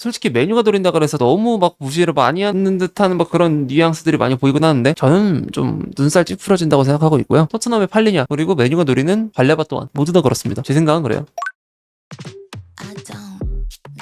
솔직히 메뉴가 노린다 그래서 너무 막 무시를 많이 하는 듯한 막 그런 뉘앙스들이 많이 보이곤 하는데 저는 좀 눈살 찌푸려진다고 생각하고 있고요. 토트넘의 팔리냐 그리고 메뉴가 노리는 발레바 또한 모두 다 그렇습니다. 제 생각은 그래요.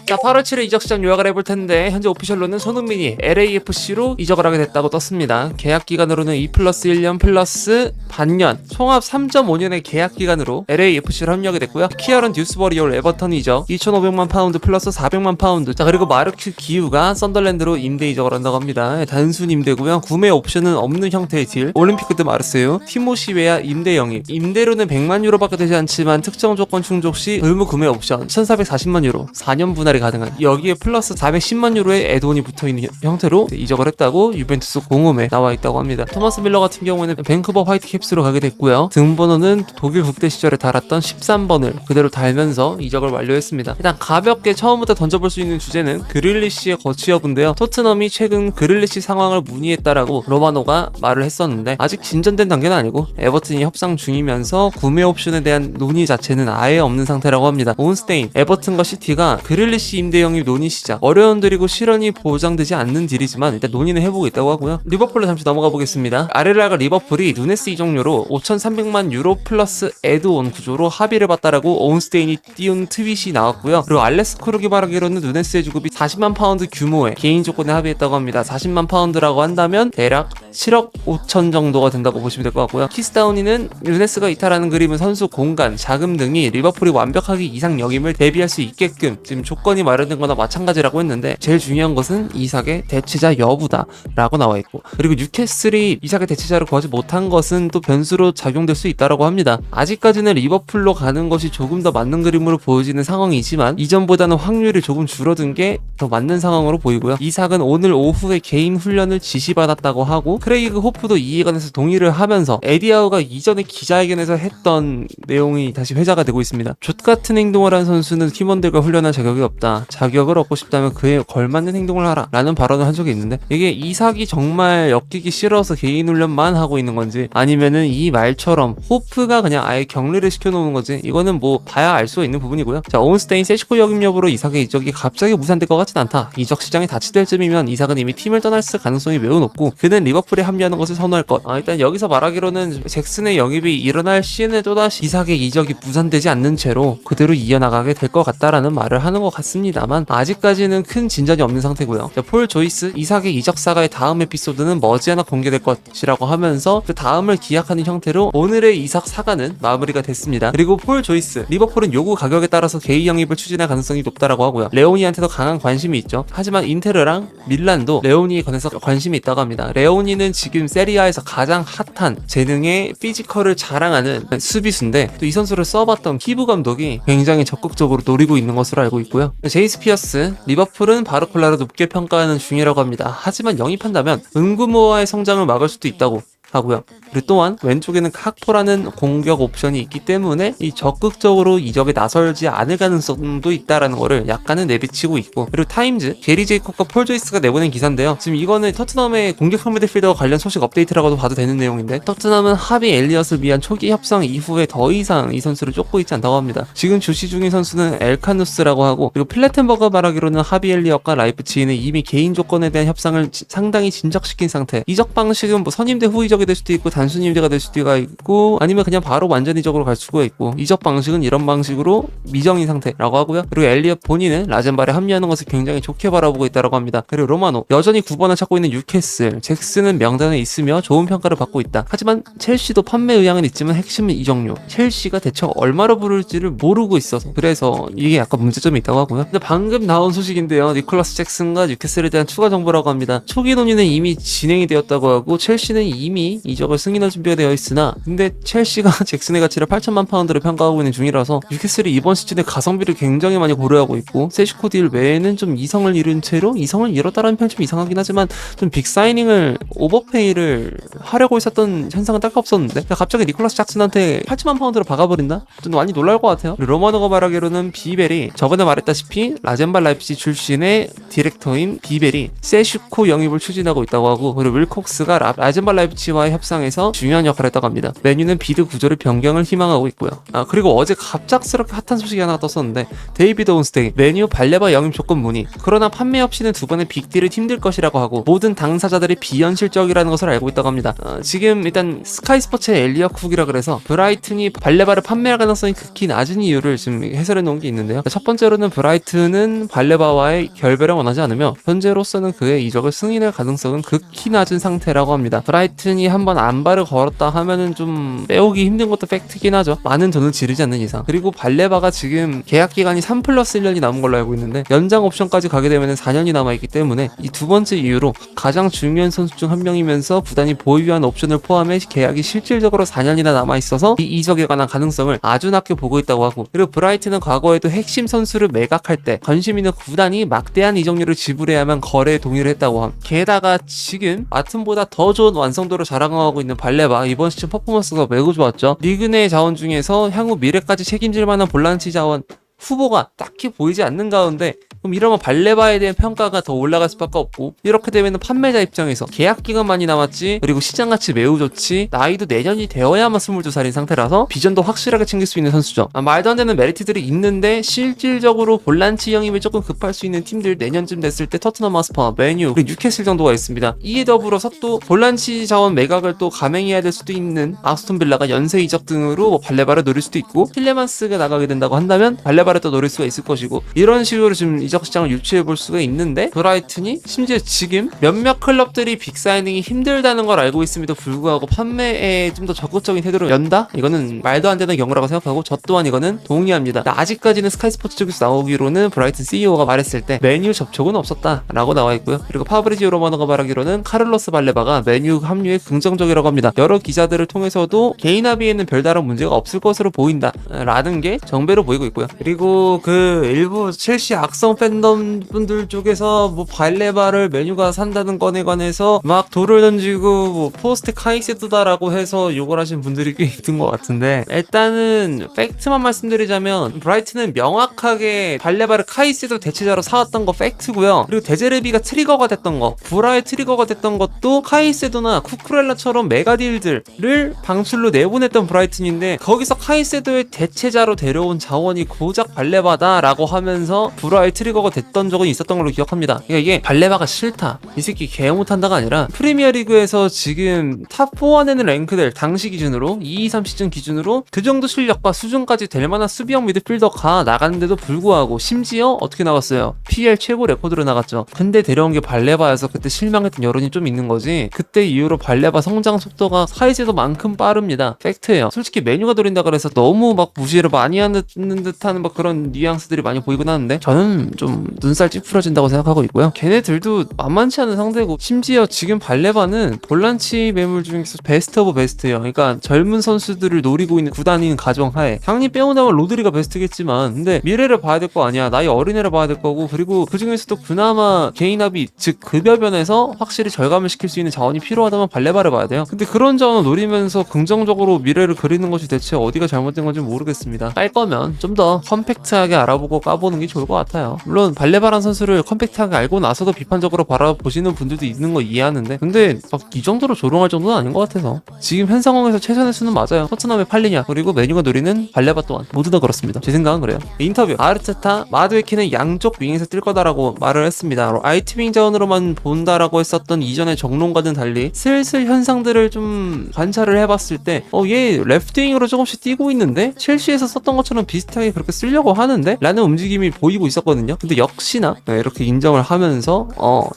자, 8월 7일 이적 시장 요약을 해볼 텐데 현재 오피셜로는 손흥민이 LAFC로 이적을 하게 됐다고 떴습니다. 계약 기간으로는 2+1년 플러스 반년 총합 3.5년의 계약 기간으로 LAFC로 합류하게 됐고요. 키아런 듀스버리올 에버턴 이적 2,500만 파운드 플러스 400만 파운드. 자, 그리고 마르크 기우가 썬더랜드로 임대 이적을 한다고 합니다. 단순 임대고요. 구매 옵션은 없는 형태의 딜. 올림피크 드 마르세유 티모시 웨아 임대 영입. 임대료는 100만 유로밖에 되지 않지만 특정 조건 충족 시 의무 구매 옵션 1,440만 유로 4년 분할이 가능한, 여기에 플러스 410만 유로의 애드온이 붙어있는 형태로 이적을 했다고 유벤투스 공홈에 나와 있다고 합니다. 토마스 밀러 같은 경우에는 밴쿠버 화이트캡스로 가게 됐고요. 등번호는 독일 국대 시절에 달았던 13번을 그대로 달면서 이적을 완료했습니다. 일단 가볍게 처음부터 던져볼 수 있는 주제는 그릴리시의 거취 여부인데요. 토트넘이 최근 그릴리시 상황을 문의했다라고 로마노가 말을 했었는데 아직 진전된 단계는 아니고 에버튼이 협상 중이면서 구매 옵션에 대한 논의 자체는 아예 없는 상태라고 합니다. 온스테인, 에버튼과 시티가 그릴리시 임대 영입 논의 시작. 어려움들이고 실현이 보장되지 않는 딜이지만 일단 논의는 해보고 있다고 하고요. 리버풀로 잠시 넘어가 보겠습니다. 아레라가 리버풀이 누네스 이적료로 5,300만 유로 플러스 애드온 구조로 합의를 봤다라고 온스테인이 띄운 트윗이 나왔고요. 그리고 알레스 크루기 말하기로는 누네스의 주급이 40만 파운드 규모의 개인 조건에 합의했다고 합니다. 40만 파운드라고 한다면 대략 7억 5천 정도가 된다고 보시면 될 것 같고요. 키스다운이는 누네스가 이탈하는 그림은 선수 공간, 자금 등이 리버풀이 완벽하게 이상 역임을 대비할 수 있게끔 지금 조건이 마련된 거나 마찬가지라고 했는데 제일 중요한 것은 이삭의 대체자 여부다 라고 나와 있고, 그리고 뉴캐슬이 이삭의 대체자를 구하지 못한 것은 또 변수로 작용될 수 있다고 합니다. 아직까지는 리버풀로 가는 것이 조금 더 맞는 그림으로 보여지는 상황이지만 이전보다는 확률이 조금 줄어든 게 더 맞는 상황으로 보이고요. 이삭은 오늘 오후에 개인 훈련을 지시받았다고 하고 크레이그 호프도 이에 관해서 동의를 하면서 에디아우가 이전에 기자회견에서 했던 내용이 다시 회자가 되고 있습니다. 족같은 행동을 한 선수는 팀원들과 훈련할 자격이 없다. 자격을 얻고 싶다면 그에 걸맞는 행동을 하라 라는 발언을 한 적이 있는데, 이게 이삭이 정말 엮이기 싫어서 개인 훈련만 하고 있는 건지 아니면은 이 말처럼 호프가 그냥 아예 격리를 시켜놓은 건지 이거는 뭐 봐야 알 수 있는 부분이고요. 자, 온스테인 세시코 역임 여부로 이삭의 이적이 갑자기 무산될 것 같진 않다. 이적 시장이 닫히될 쯤이면 이삭은 이미 팀을 떠날 가능성이 매우 높고 그는 리버풀에 합류하는 것을 선호할 것. 일단 여기서 말하기로는 잭슨의 영입이 일어날 시에는 또다시 이삭의 이적이 무산되지 않는 채로 그대로 이어나가게 될 것 같다라는 말을 하는 것 같습니다만 아직까지는 큰 진전이 없는 상태고요. 자, 폴 조이스, 이삭의 이적 사가의 다음 에피소드는 머지않아 공개될 것이라고 하면서 그 다음을 기약하는 형태로 오늘의 이삭 사가는 마무리가 됐습니다. 그리고 폴 조이스, 리버풀은 요구 가격에 따라서 개인 영입을 추진할 가능성이 높다라고 하고요. 레오니한테도 강한 관심이 있죠. 하지만 인테르랑 밀란도 레오니에 관해서 관심이 있다고 합니다. 레오니는 지금 세리아에서 가장 핫한 재능의 피지컬을 자랑하는 수비수인데 또 이 선수를 써봤던 키브 감독이 굉장히 적극적으로 노리고 있는 것으로 알고 있고요. 제이스 피어스, 리버풀은 바르콜라를 높게 평가하는 중이라고 합니다. 하지만 영입한다면 은구모아의 성장을 막을 수도 있다고 하고요. 그리고 또한 왼쪽에는 카포라는 공격 옵션이 있기 때문에 이 적극적으로 이적에 나설지 않을 가능성도 있다라는 거를 약간은 내비치고 있고, 그리고 타임즈, 게리 제이콥과 폴 조이스가 내보낸 기사인데요. 지금 이거는 토트넘의 공격형 미드필더 관련 소식 업데이트라고도 봐도 되는 내용인데, 토트넘은 하비 엘리엇을 위한 초기 협상 이후에 더 이상 이 선수를 쫓고 있지 않다고 합니다. 지금 주시 중인 선수는 엘카누스라고 하고, 그리고 플래텐버거 말하기로는 하비 엘리엇과 라이프치히는 이미 개인 조건에 대한 협상을 상당히 진척시킨 상태. 이적 방식은 뭐 선임대 후 이적이 될 수도 있고 단순 임대가 될 수도 있고 아니면 그냥 바로 완전 이적으로 갈 수가 있고, 이적 방식은 이런 방식으로 미정인 상태라고 하고요. 그리고 엘리엇 본인은 라젠발에 합류하는 것을 굉장히 좋게 바라보고 있다고 합니다. 그리고 로마노, 여전히 9번을 찾고 있는 뉴캐슬, 잭슨은 명단에 있으며 좋은 평가를 받고 있다. 하지만 첼시도 판매 의향은 있지만 핵심은 이적료, 첼시가 대체 얼마로 부를지를 모르고 있어서 그래서 이게 약간 문제점이 있다고 하고요. 근데 방금 나온 소식인데요, 니콜라스 잭슨과 뉴캐슬에 대한 추가 정보라고 합니다. 초기 논의는 이미 진행이 되었다고 하고 첼시는 이미 이적을 승인할 준비가 되어 있으나 근데 첼시가 잭슨의 가치를 8천만 파운드로 평가하고 있는 중이라서 뉴캐슬이 이번 시즌에 가성비를 굉장히 많이 고려하고 있고 세시코 딜 외에는 좀 이성을 잃은 채로, 이성을 잃었다라는 표현이 좀 이상하긴 하지만 좀 빅사이닝을 오버페이를 하려고 했었던 현상은 딱 없었는데 갑자기 니콜라스 잭슨한테 8천만 파운드로 박아버린다? 좀 많이 놀랄 것 같아요. 로마노가 말하기로는 비벨이 저번에 말했다시피 라젠발 라이프치 출신의 디렉터인 비벨이 세슈코 영입을 추진하고 있다고 하고, 그리고 윌콕스가 라젠발 라이프치와 메뉴와의 협상에서 중요한 역할을 했다고 합니다. 메뉴는 비드 구조를 변경을 희망하고 있고요. 그리고 어제 갑작스럽게 핫한 소식이 하나 떴었는데 데이비드 온스테인 메뉴 발레바 영입 조건 문의. 그러나 판매 없이는 두 번의 빅딜을 힘들 것이라고 하고 모든 당사자들이 비현실적이라는 것을 알고 있다고 합니다. 지금 일단 스카이 스포츠의 엘리엇 쿡이라 그래서 브라이튼이 발레바를 판매할 가능성이 극히 낮은 이유를 지금 해설해 놓은 게 있는데요. 첫 번째로는 브라이튼은 발레바와의 결별을 원하지 않으며 현재로서는 그의 이적을 승인할 가능성은 극히 낮은 상태라고 합니다. 브라이튼이 한번 안발을 걸었다 하면은 좀 빼오기 힘든 것도 팩트긴 하죠. 많은 돈을 지르지 않는 이상. 그리고 발레바가 지금 계약 기간이 3+1년이 남은 걸로 알고 있는데 연장 옵션까지 가게 되면 4년이 남아있기 때문에 이 두 번째 이유로 가장 중요한 선수 중 한 명이면서 구단이 보유한 옵션을 포함해 계약이 실질적으로 4년이나 남아있어서 이 이적에 관한 가능성을 아주 낮게 보고 있다고 하고, 그리고 브라이튼은 과거에도 핵심 선수를 매각할 때 관심 있는 구단이 막대한 이적료를 지불해야만 거래에 동의를 했다고 함. 게다가 지금 마튼보다 더 좋은 완성도를 자랑하고 있는 발레바 이번 시즌 퍼포먼스가 매우 좋았죠. 리그 내 자원 중에서 향후 미래까지 책임질 만한 볼란치 자원 후보가 딱히 보이지 않는 가운데 그럼 이러면 발레바에 대한 평가가 더 올라갈 수밖에 없고, 이렇게 되면 판매자 입장에서 계약 기간만이 남았지, 그리고 시장 가치 매우 좋지, 나이도 내년이 되어야만 22살인 상태라서 비전도 확실하게 챙길 수 있는 선수죠. 말도 안 되는 메리트들이 있는데 실질적으로 볼란치 영입을 조금 급할 수 있는 팀들 내년쯤 됐을 때 토트넘 하스퍼, 맨유, 그리고 뉴캐슬 정도가 있습니다. 이에 더불어서 또 볼란치 자원 매각을 또 감행해야 될 수도 있는 아스톤 빌라가 연쇄 이적 등으로 발레바를 노릴 수도 있고, 틸레만스가 나가게 된다고 한다면 발레바를 또 노릴 수가 있을 것이고, 이런 식으로 지금 이적 시장을 유추해 볼 수가 있는데, 브라이튼이 심지어 지금 몇몇 클럽들이 빅사이닝이 힘들다는 걸 알고 있음에도 불구하고 판매에 좀 더 적극적인 태도를 연다? 이거는 말도 안 되는 경우라고 생각하고 저 또한 이거는 동의합니다. 아직까지는 스카이스포츠 쪽에서 나오기로는 브라이튼 CEO가 말했을 때 메뉴 접촉은 없었다라고 나와 있고요. 그리고 파브리지오 로마노가 말하기로는 카를로스 발레바가 메뉴 합류에 긍정적이라고 합니다. 여러 기자들을 통해서도 개인 합의에는 별다른 문제가 없을 것으로 보인다 라는 게 정배로 보이고 있고요. 그리고 그 일부 첼시 악성 팬덤 분들 쪽에서 뭐 발레바를 메뉴가 산다는 건에 관해서 막 돌을 던지고 뭐 포스트 카이세도다라고 해서 욕을 하신 분들이 꽤 있는 것 같은데, 일단은 팩트만 말씀드리자면 브라이튼은 명확하게 발레바를 카이세도 대체자로 사왔던 거 팩트고요. 그리고 데제르비가 트리거가 됐던 거, 브라의 트리거가 됐던 것도 카이세도나 쿠쿠렐라처럼 메가딜들을 방출로 내보냈던 브라이튼인데, 거기서 카이세도의 대체자로 데려온 자원이 고작 발레바다라고 하면서 브라의 트리거가 됐던 적은 있었던 걸로 기억합니다. 그러니까 이게 발레바가 싫다, 이 새끼 개 못한다가 아니라 프리미어리그에서 지금 탑4 안에는 랭크될 당시 기준으로 2-2-3 시즌 기준으로 그 정도 실력과 수준까지 될 만한 수비형 미드필더가 나갔는데도 불구하고 심지어 어떻게 나갔어요? PL 최고 레코드로 나갔죠. 근데 데려온 게 발레바여서 그때 실망했던 여론이 좀 있는 거지, 그때 이후로 발레바 성장 속도가 카이세도만큼 빠릅니다. 팩트예요. 솔직히 메뉴가 노린다 그래서 너무 막 무시를 많이 하는 듯한 막 그런 뉘앙스들이 많이 보이곤 하는데, 저는 좀 눈살 찌푸려진다고 생각하고 있고요. 걔네들도 만만치 않은 상대고, 심지어 지금 발레바는 볼란치 매물 중에서 베스트 오브 베스트예요. 그러니까 젊은 선수들을 노리고 있는 구단인 가정하에 당연히 빼오나면 로드리가 베스트겠지만, 근데 미래를 봐야 될 거 아니야. 나이 어린애를 봐야 될 거고, 그리고 그 중에서도 그나마 개인 합의, 즉 급여변에서 확실히 절감을 시킬 수 있는 자원이 필요하다면 발레바를 봐야 돼요. 근데 그런 자원을 노리면서 긍정적으로 미래를 그리는 것이 대체 어디가 잘못된 건지 모르겠습니다. 깔 거면 좀 더 컴팩트하게 알아보고 까보는 게 좋을 것 같아요. 물론 발레바란 선수를 컴팩트하게 알고 나서도 비판적으로 바라보시는 분들도 있는 거 이해하는데, 근데 막 이 정도로 조롱할 정도는 아닌 것 같아서 지금 현 상황에서 최선의 수는 맞아요. 토트넘의 팔리냐, 그리고 메뉴가 노리는 발레바 또한 모두 다 그렇습니다. 제 생각은 그래요. 인터뷰, 아르테타 마드웨키는 양쪽 윙에서 뛸 거다라고 말을 했습니다. 라이트 윙 자원으로만 본다라고 했었던 이전의 정론과는 달리 슬슬 현상들을 좀 관찰을 해봤을 때 얘 레프트 윙으로 조금씩 뛰고 있는데 첼시에서 썼던 것처럼 비슷하게 그렇게 쓰려고 하는데 라는 움직임이 보이고 있었거든요. 근데 역시나 이렇게 인정을 하면서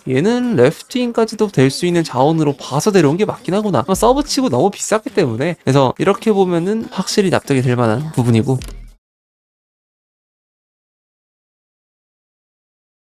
얘는 레프트 윙까지도 될 수 있는 자원으로 봐서 데려온 게 맞긴 하구나, 서브치고 너무 비쌌기 때문에. 그래서 이렇게 보면은 확실히 납득이 될 만한 부분이고,